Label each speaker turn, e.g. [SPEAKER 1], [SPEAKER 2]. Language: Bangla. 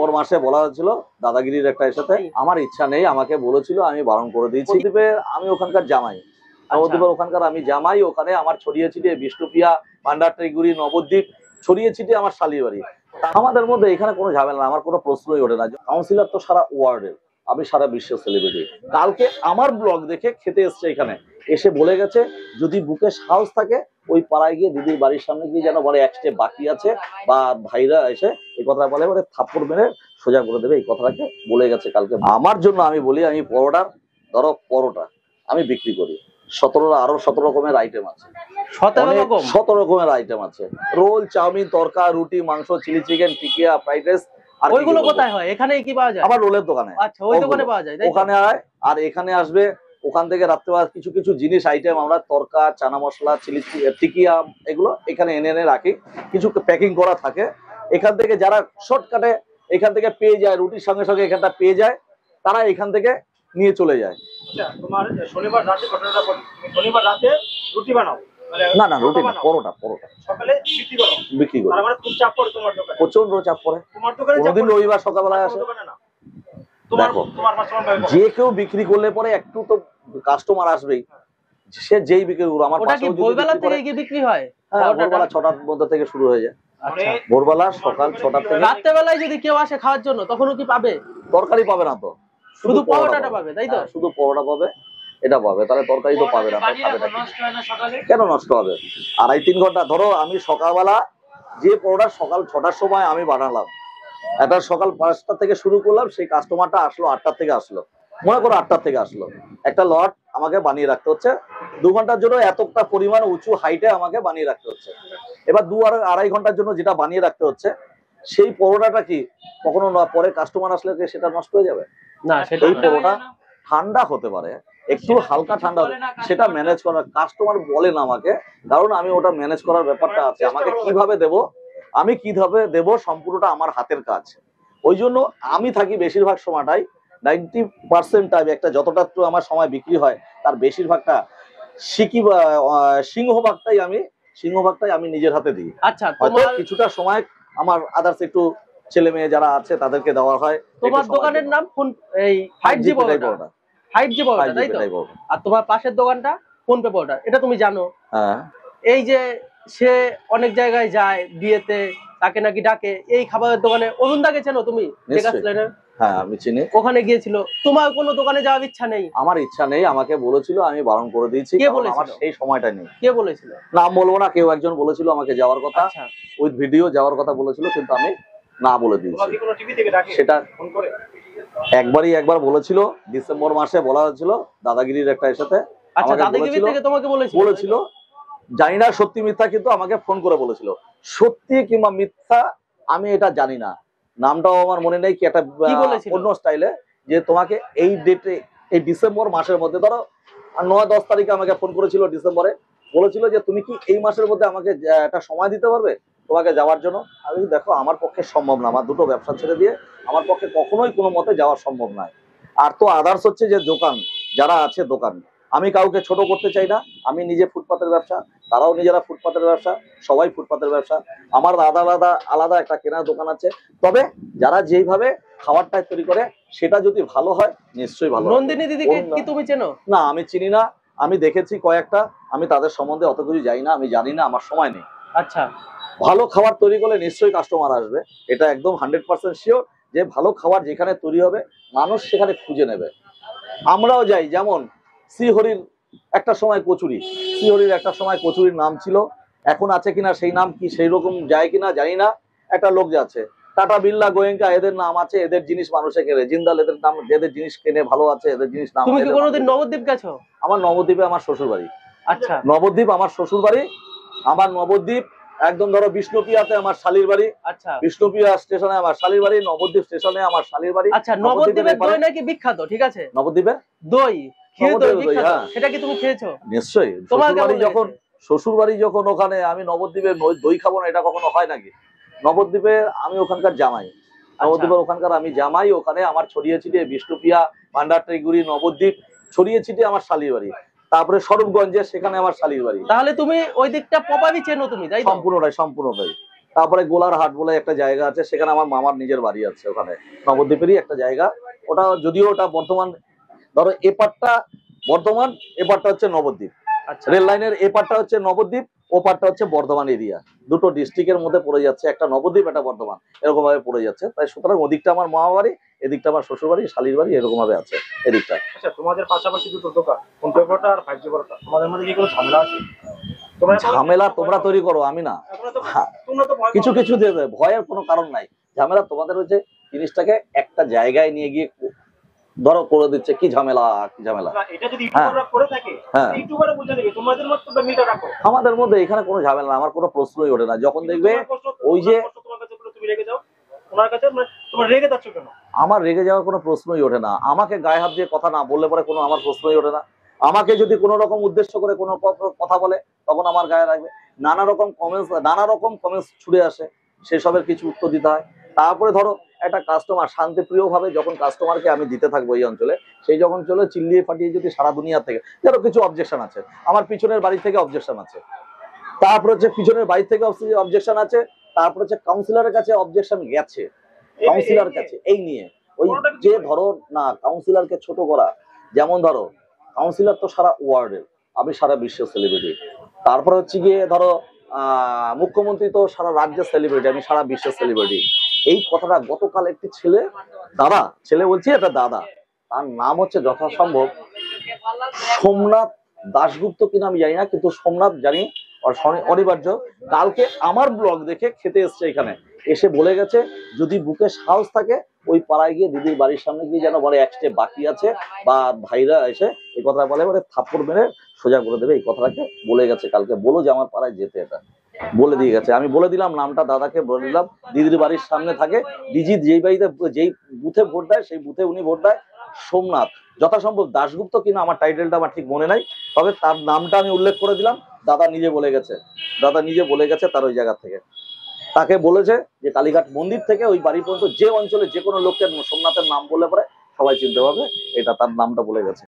[SPEAKER 1] ডিসেম্বর মাসে বলা হয়েছিল দাদাগিরির একটা সাথে আমার ইচ্ছা নেই, আমাকে বলেছিল, আমি বারণ করে দিয়েছি। নবদ্বীপে আমি ওখানকার জামাই, নবদ্বীপের ওখানকার আমি জামাই, ওখানে আমার ছড়িয়ে ছিটিয়ে বিষ্ণুপ্রিয়া, ভান্ডারটাইগুড়ি, নবদ্বীপ ছড়িয়ে ছিটিয়ে আমার শালির বাড়ি। আমাদের মধ্যে এখানে কোনো ঝামেলা না, আমার কোনো প্রশ্নই ওঠে না। কাউন্সিলর তো সারা ওয়ার্ল্ডের, আমি সারা বিশ্বের সেলিব্রিটি। কালকে আমার ব্লগ দেখে খেতে এসছে, এখানে এসে বলে গেছে যদি বুকে সাহস থাকে ওই পাড়ায় গিয়ে দিদির বাড়ির সামনে গিয়ে যেন বলে এক স্টেপ বাকি আছে, বা ভাইরা এসে এই কথা বলে বলে থাপ্পড় মেরে সোজা করে দেবে, এই কথাটাকে বলে গেছে কালকে। আমার জন্য আমি বলি, আমি পরোটার ধরো পরোটা আমি বিক্রি করি, 17 রকমের আইটেম আছে, 17 রকমের আইটেম আছে, রোল, চাউমিন, তরকা, রুটি, মাংস, চিলি চিকেন, টিকিয়া, ফ্রাইড রাইস। আর
[SPEAKER 2] ওইগুলো কোথায় হয়? এখানে কি পাওয়া যায়?
[SPEAKER 1] আবার রোলের দোকানে।
[SPEAKER 2] আচ্ছা, ওই দোকানে পাওয়া যায়,
[SPEAKER 1] ওখানে হয়। আর এখানে আসবে, ওখান থেকে রাত্রেবেলা কিছু কিছু জিনিস আইটেম আমরা তরকা, চানা মশলা, চিলি, টিকিয়া, এগুলো এখানে এনে এনে রাখি, কিছু প্যাকিং করা থাকে। এখান থেকে যারা শর্টকাটে এখান থেকে পেয়ে যায়, রুটির সঙ্গে সঙ্গে এখানটা পেয়ে যায়, তারা এখান থেকে নিয়ে চলে যায়।
[SPEAKER 3] তোমার শনিবার রাতে ঘটনাটা বলি, শনিবার রাতে রুটি বানাও?
[SPEAKER 1] না না, রুটি না, পরোটা। পরোটা
[SPEAKER 3] সকালে বিক্রি করো? তার মানে খুব চাপ পড়ে তোমার দোকানে? প্রচন্ড
[SPEAKER 1] চাপ পড়ে।
[SPEAKER 3] তোমার দোকানে
[SPEAKER 1] কোনদিন রবিবার সকালবেলায় আসে। দেখো, যে কেউ বিক্রি করলে পরে একটু তো কাস্টমার আসবেই, সে যেই বিক্রি করুক। আমার
[SPEAKER 2] পাশে ভোরবেলা থেকে কি বিক্রি হয়?
[SPEAKER 1] ভোরবেলা 6টার মধ্যে থেকে শুরু হয়ে যায়।
[SPEAKER 2] আচ্ছা,
[SPEAKER 1] ভোরবেলা সকাল 6টা থেকে।
[SPEAKER 2] রাত্রেবেলায় যদি কেউ আসে খাওয়ার জন্য তখনও কি পাবে?
[SPEAKER 1] তরকারি পাবে না তো,
[SPEAKER 2] শুধু পরোটাটা পাবে, তাই তো?
[SPEAKER 1] শুধু পরোটা পাবে, এটা পাবে, তাহলে তরকারি তো পাবে না। কেন নষ্ট হবে? 2.5-3 ঘন্টা। ধরো আমি সকালবেলা যে পরোটা সকাল 6টার সময় আমি বানালাম, এটা সকাল 5টা থেকে শুরু করলাম, সেই কাস্টমারটা আসলো 8টা থেকে আসলো, মনে করো 8টা থেকে আসলো, একটা লট আমাকে বানিয়ে রাখতে হচ্ছে 2 ঘন্টার জন্য, এতটা পরিমাণ উঁচু হাইটে আমাকে বানিয়ে রাখতে হচ্ছে। এবার 2-2.5 ঘন্টার জন্য যেটা বানিয়ে রাখতে হচ্ছে, সেই পরোটাটা কি কখনো পরে কাস্টমার আসলে সেটা নষ্ট হয়ে যাবে
[SPEAKER 2] না?
[SPEAKER 1] এই পরোটা ঠান্ডা হতে পারে, একটু হালকা ঠান্ডা, সেটা ম্যানেজ করার কাস্টমার বলেন আমাকে, কারণ আমি ওটা ম্যানেজ করার ব্যাপারটা আছে। আমাকে কিভাবে দেব, আমি কিভাবে দেব, সম্পূর্ণটা আমার হাতের কাজ। ওই জন্য আমি থাকি বেশিরভাগ সময়টাই 90% টাইম, একটা যতটা আমার সময় বিক্রি হয় তার বেশিরভাগটা সিংহভাগটাই আমি নিজের হাতে দিই।
[SPEAKER 2] আচ্ছা,
[SPEAKER 1] হয়তো কিছুটা সময় আমার আদার্স একটু ছেলে মেয়ে যারা আছে তাদেরকে দেওয়া হয়।
[SPEAKER 2] তোমার দোকানের নাম কোন? এই 5G পরোটা, 5G পরোটা, তাই তো? আর তোমার পাশের দোকানটা ফোনপে পরোটা, এটা তুমি জানো?
[SPEAKER 1] হ্যাঁ।
[SPEAKER 2] এই যে সে অনেক জায়গায় যায় বিয়েতে, তাকে নাকি ডাকে এই খাবারের দোকানে, অরুণদাকে চেনো তুমি?
[SPEAKER 1] হ্যাঁ, আমি চিনি।
[SPEAKER 2] ওখানে গিয়েছিল, তোমার কোনো দোকানে যাওয়ার ইচ্ছা নেই?
[SPEAKER 1] আমার ইচ্ছা নেই, আমাকে বলেছিল, আমি বারণ করে দিয়েছি।
[SPEAKER 2] কে বলেছিল?
[SPEAKER 1] আমার সেই সময়টা নেই।
[SPEAKER 2] কে বলেছিল?
[SPEAKER 1] নাম বলবো না, কেউ একজন বলেছিল আমাকে যাওয়ার কথা, উইথ ভিডিও যাওয়ার কথা বলেছিল, কিন্তু আমি না বলে দিয়েছি। সেটা একবার বলেছিল, ডিসেম্বর মাসে বলা হয়েছিল দাদাগিরির একটা সাথে।
[SPEAKER 2] আচ্ছা, দাদাগিরি থেকে তোমাকে বলেছিল?
[SPEAKER 1] জানি না সত্যি মিথ্যা, কিন্তু আমাকে ফোন করে বলেছিল। সত্যি কিংবা মিথ্যা আমি এটা জানি না, নামটাও আমার মনে নেই, কি একটা অন্য স্টাইলে, যে তোমাকে এই ডেটে, এই ডিসেম্বর মাসের মধ্যে, ধরো 9-10 তারিখে আমাকে ফোন করেছিল ডিসেম্বরে, বলেছিল যে তুমি কি এই মাসের মধ্যে আমাকে একটা সময় দিতে পারবে তোমাকে যাওয়ার জন্য। আমি দেখো, আমার পক্ষে সম্ভব না, আমার দুটো ব্যবসা ছেড়ে দিয়ে আমার পক্ষে কখনোই কোনো মতে যাওয়া সম্ভব নয়। আর তো আদার্স হচ্ছে যে দোকান যারা আছে, দোকান আমি কাউকে ছোট করতে চাই না, আমি নিজে ফুটপাতের ব্যবসা, তারাও নিজেরা ফুটপাতের ব্যবসা, সবাই ফুটপাতের ব্যবসা। আমার আলাদা একটা কেনার দোকান আছে। তবে যারা যেইভাবে খাবারটা তৈরি করে সেটা যদি ভালো হয়, নিশ্চয়ই ভালো।
[SPEAKER 2] নন্দিনী দিদিকে কি তুমি চেনো?
[SPEAKER 1] না, আমি চিনি না, আমি দেখেছি কয়েকটা, আমি তাদের সম্বন্ধে অত কিছু জানি না, আমি জানি না, আমার সময় নেই।
[SPEAKER 2] আচ্ছা,
[SPEAKER 1] ভালো খাবার তৈরি করলে নিশ্চয়ই কাস্টমার আসবে, এটা একদম 100% শিওর, যে ভালো খাবার যেখানে তৈরি হবে মানুষ সেখানে খুঁজে নেবে। আমরাও যাই, যেমন শ্রীহরির একটা সময় কচুরির নাম ছিল, এখন আছে কিনা সেই নাম, কি সেই রকম যায় কিনা জানি না। একটা লোক যাচ্ছে, টাটা, বিড়লা, গোয়েঙ্কা, এদের নাম আছে, এদের জিনিস মানুষে কেনে, জিন্দাল, এদের নাম, এদের জিনিস কেনে, ভালো আছে এদের জিনিস নাম।
[SPEAKER 2] তুমি কি কোনোদিন নবদ্বীপ গেছো?
[SPEAKER 1] আমার নবদ্বীপে আমার শ্বশুর বাড়ি।
[SPEAKER 2] আচ্ছা,
[SPEAKER 1] নবদ্বীপ আমার শ্বশুর বাড়ি। আমার নবদ্বীপ একদম ধরো বিষ্ণুপ্রিয়াতে আমার শালির বাড়ি।
[SPEAKER 2] আচ্ছা,
[SPEAKER 1] বিষ্ণুপ্রিয়া স্টেশনে আমার শালির বাড়ি, নবদ্বীপ স্টেশনে আমার শালির বাড়ি।
[SPEAKER 2] আচ্ছা, নবদ্বীপের দই নাকি বিখ্যাত, ঠিক আছে?
[SPEAKER 1] নবদ্বীপের দই,
[SPEAKER 2] সেটা কি তুমি খেয়েছো?
[SPEAKER 1] নিশ্চয়ই। শ্বশুর বাড়ি যখন ওখানে, আমি নবদ্বীপের দই খাবো না, এটা কখনো হয় নাকি? নবদ্বীপে আমি ওখানকার জামাই, নবদ্বীপের ওখানকার আমি জামাই, ওখানে আমার ছড়িয়ে ছিটিয়ে বিষ্ণুপ্রিয়া, ভান্ডারটাইগুড়ি, নবদ্বীপ ছড়িয়ে ছিটিয়ে আমার শালির বাড়ি। তারপরে স্বরূপগঞ্জে, সেখানে আমার শালির বাড়ি।
[SPEAKER 2] তাহলে তুমি ওই দিকটা প্রপারলি চেনো তুমি, তাই?
[SPEAKER 1] সম্পূর্ণটাই। তারপরে গোলারহাট বলে একটা জায়গা আছে, সেখানে আমার মামার নিজের বাড়ি আছে, ওখানে নবদ্বীপেরই একটা জায়গা। ওটা যদিও ওটা বর্তমান, ধরো এপারটা বর্ধমান, এপারটা হচ্ছে নবদ্বীপ।
[SPEAKER 2] আচ্ছা
[SPEAKER 1] রেল লাইনের এপারটা হচ্ছে নবদ্বীপ, ওপারটা হচ্ছে বর্ধমান এরিয়া। দুটো ডিস্ট্রিক্টের মধ্যে পড়ে যাচ্ছে, একটা নবদ্বীপ একটা বর্ধমান, এরকম ভাবে পড়ে যাচ্ছে। তাই সুতরাং ওদিকটা আমার মামা বাড়ি, এদিকটা আমার শ্বশুর বাড়ি, শালির বাড়ি, এরকম ভাবে আছে এদিকটা।
[SPEAKER 3] আচ্ছা, তোমাদের পাশাপাশি দুটো দোকান, ফোনপে পরোটা আর 5G পরোটা, তোমাদের মধ্যে কি কোনো ঝামেলা আছে? তোমরা
[SPEAKER 1] ঝামেলা তোমরা তৈরি করো, আমি না।
[SPEAKER 3] তোমরা তো ভয়
[SPEAKER 1] কিছু
[SPEAKER 3] পাও।
[SPEAKER 1] কিছু দেবে, ভয়ের কোনো কারণ নাই। ঝামেলা তোমাদের হচ্ছে জিনিসটাকে একটা জায়গায় নিয়ে গিয়ে ধরো করে দিচ্ছে, কি ঝামেলা, কি ঝামেলা।
[SPEAKER 3] না, এটা যদি
[SPEAKER 1] হ্যাঁ।
[SPEAKER 3] ইউটিউবাররা করে থাকে,
[SPEAKER 1] হ্যাঁ।
[SPEAKER 3] ইউটিউবাররা বুঝে নেবে, তোমাদের মত তো মিটা রাখো।
[SPEAKER 1] আমাদের মধ্যে এখানে কোনো ঝামেলা না, আমার কোনো প্রশ্নই ওঠে না। যখন দেখবে
[SPEAKER 3] তোমার কষ্ট,
[SPEAKER 1] ওই যে
[SPEAKER 3] তোমার কষ্ট তোমার কাছে বলে তুমি রেগে যাও, ওনার কাছে মানে তোমার রেগে যাচ্ছ কেন?
[SPEAKER 1] আমার রেগে যাওয়ার কোনো প্রশ্নই ওঠে না। আমাকে গায়ে হাত দিয়ে কথা না বললে পরে কোনো আমার প্রশ্নই ওঠে না। আমাকে যদি কোনো রকম উদ্দেশ্য করে কোনো কথা বলে, তখন আমার গায়ে লাগবে। নানা রকম কমেন্টস ছুড়ে আসে, সেসবের কিছু উত্তর দিতে হয়। তারপরে ধরো একটা কাস্টমার শান্তিপ্রিয় ভাবে যখন কাস্টমারকে আমি দিতে থাকবো এই অঞ্চলে, সেই যখন চলে চিল্লিয়ে ফাটিয়ে যদি সারা দুনিয়া থেকে ধরো কিছু অবজেকশন আছে, আমার পিছনের বাড়ি থেকে অবজেকশন আছে, তারপর হচ্ছে পিছনের বাড়ি থেকে অবজেকশন আছে, তারপর হচ্ছে কাউন্সিলরের কাছে অবজেকশন গেছে, কাউন্সিলর কাছে এই নিয়ে। ওই যে ধরো না, কাউন্সিলরকে ছোট করা, যেমন ধরো কাউন্সিলর তো সারা ওয়ার্ল্ডের, আমি সারা বিশ্বের সেলিব্রিটি। তারপর হচ্ছে গিয়ে ধরো মুখ্যমন্ত্রী তো সারা রাজ্যের সেলিব্রিটি, আমি সারা বিশ্বের সেলিব্রিটি। এই কথাটা গতকাল একটি ছেলে বলছি, এটা দাদা, তার নাম হচ্ছে যথাসম্ভব সোমনাথ দাশগুপ্ত কিনা আমি জানি না, কিন্তু সোমনাথ জানি, অনিবার্য। কালকে আমার ব্লগ দেখে খেতে এসছে, এখানে এসে বলে গেছে যদি বুকে সাহস থাকে ওই পাড়ায় গিয়ে দিদির বাড়ির সামনে গিয়ে যেন বলে এক স্টেপ বাকি আছে, বা ভাইরা এসে এই কথা বলে থাপ্পড় মেরে সোজা করে দেবে, এই কথাটাকে বলে গেছে কালকে। বলো যে আমার পাড়ায় যেতে, এটা বলে দিয়ে গেছে। আমি বলে দিলাম নামটা, দাদাকে বলে দিলাম, দিদির বাড়ির সামনে থাকে। দিদি যেই বাড়িতে যেই বুথে ভোট দেয়, সেই বুথে উনি ভোট দেয়। সোমনাথ যথাসম্ভব দাশগুপ্ত কিনা আমার টাইটেলটা আমার ঠিক মনে নাই, তবে তার নামটা আমি উল্লেখ করে দিলাম। দাদা নিজে বলে গেছে তার ওই জায়গা থেকে। তাকে বলেছে যে কালীঘাট মন্দির থেকে ওই বাড়ি পর্যন্ত যে অঞ্চলে যে কোনো লোককে সোমনাথের নাম বললে পরে সবাই চিনতে পারবে, এটা তার নামটা বলে গেছে।